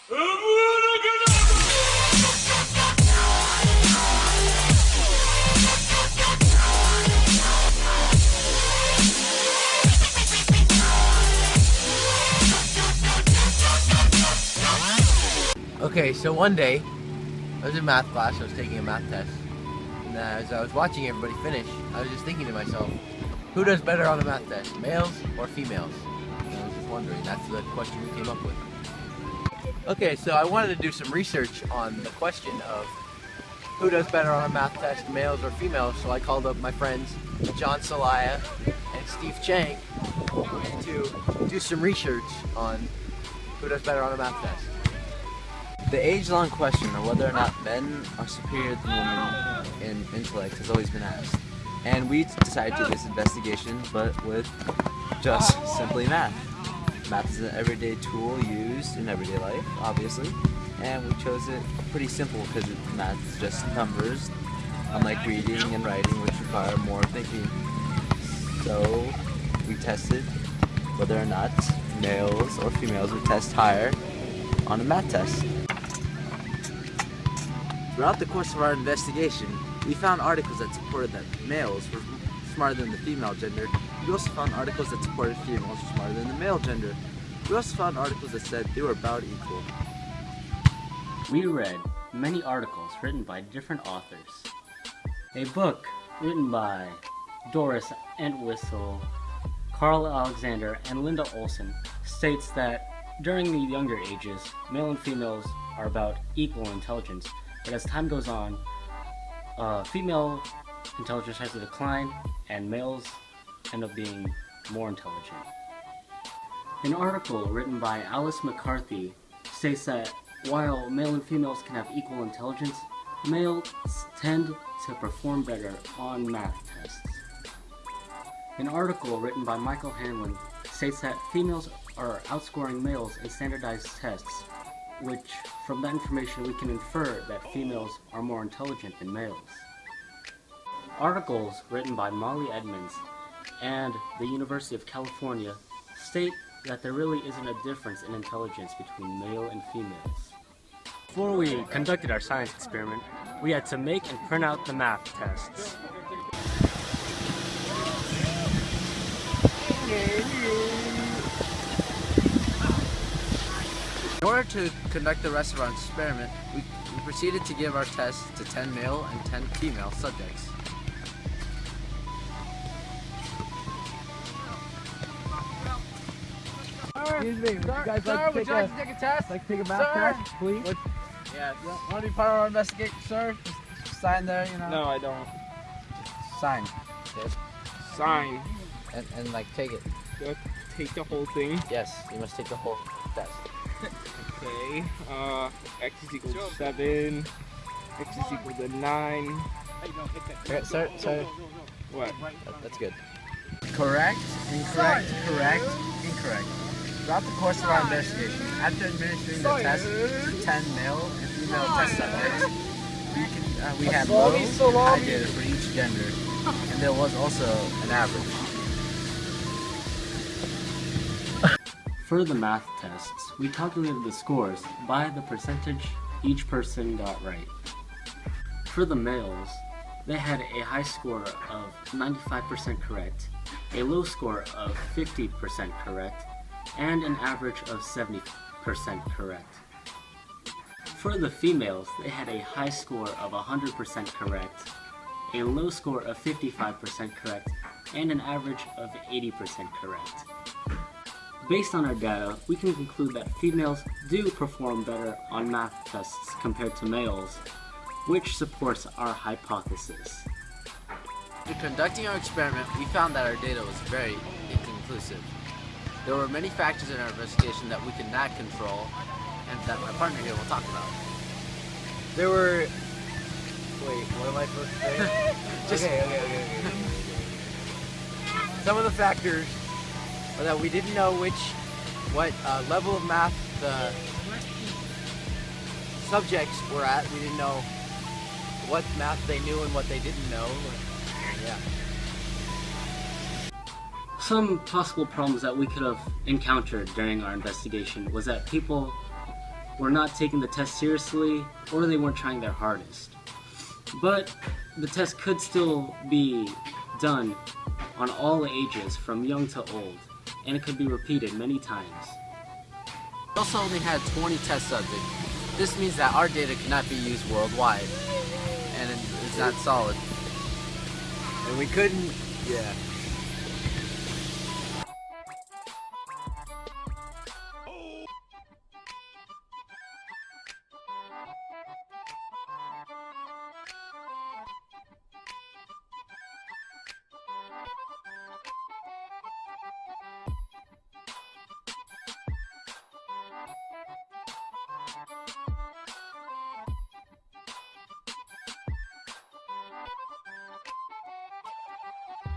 Okay, so one day, I was in math class, I was taking a math test, and as I was watching everybody finish, I was just thinking to myself, who does better on a math test, males or females? And I was just wondering, that's the question we came up with. Okay, so I wanted to do some research on the question of who does better on a math test, males or females, so I called up my friends John Salaya and Steve Chang to do some research on who does better on a math test. The age-long question of whether or not men are superior than women in intellect has always been asked. And we decided to do this investigation, but with just simply math. Math is an everyday tool used in everyday life, obviously. And we chose it pretty simple because math is just numbers, unlike reading and writing, which require more thinking. So we tested whether or not males or females would test higher on a math test. Throughout the course of our investigation, we found articles that supported that males were smarter than the female gender. We also found articles that supported females were smarter than the male gender. We also found articles that said they were about equal. We read many articles written by different authors. A book written by Doris Entwistle, Carl Alexander, and Linda Olson states that during the younger ages, male and females are about equal intelligence, but as time goes on, female intelligence starts to decline, and males end up being more intelligent. An article written by Alice McCarthy states that while male and females can have equal intelligence, males tend to perform better on math tests. An article written by Michael Hanlon states that females are outscoring males in standardized tests, which from that information we can infer that females are more intelligent than males. Articles written by Molly Edmonds and the University of California state that there really isn't a difference in intelligence between male and females. Before we conducted our science experiment, we had to make and print out the math tests. In order to conduct the rest of our experiment, we proceeded to give our tests to 10 male and 10 female subjects. Excuse me, would you guys like to take a test? Like to take a math test, please? Yeah. Want to be part of our investigation, sir? Just sign there, you know? No, I don't. Sign. Okay. Sign. And like take it. Do I take the whole thing? Yes, you must take the whole test. Okay. X is equal to 7. X is equal to 9. Okay, sir. What? That's good. Correct, incorrect, correct, incorrect. Throughout the course of our investigation, after administering the test to 10 male and female test subjects, we had low and high data for each gender, and there was also an average. For the math tests, we calculated the scores by the percentage each person got right. For the males, they had a high score of 95% correct, a low score of 50% correct, and an average of 70% correct. For the females, they had a high score of 100% correct, a low score of 55% correct, and an average of 80% correct. Based on our data, we can conclude that females do perform better on math tests compared to males, which supports our hypothesis. In conducting our experiment, we found that our data was very inconclusive. There were many factors in our investigation that we could not control, and that my partner here will talk about. There were... Wait, what am I supposed to say? Okay. Some of the factors were that we didn't know what level of math the subjects were at. We didn't know what math they knew and what they didn't know. Yeah. Some possible problems that we could have encountered during our investigation was that people were not taking the test seriously, or they weren't trying their hardest. But the test could still be done on all ages, from young to old, and it could be repeated many times. We also only had 20 test subjects. This means that our data cannot be used worldwide, and it's not solid. And we couldn't, yeah.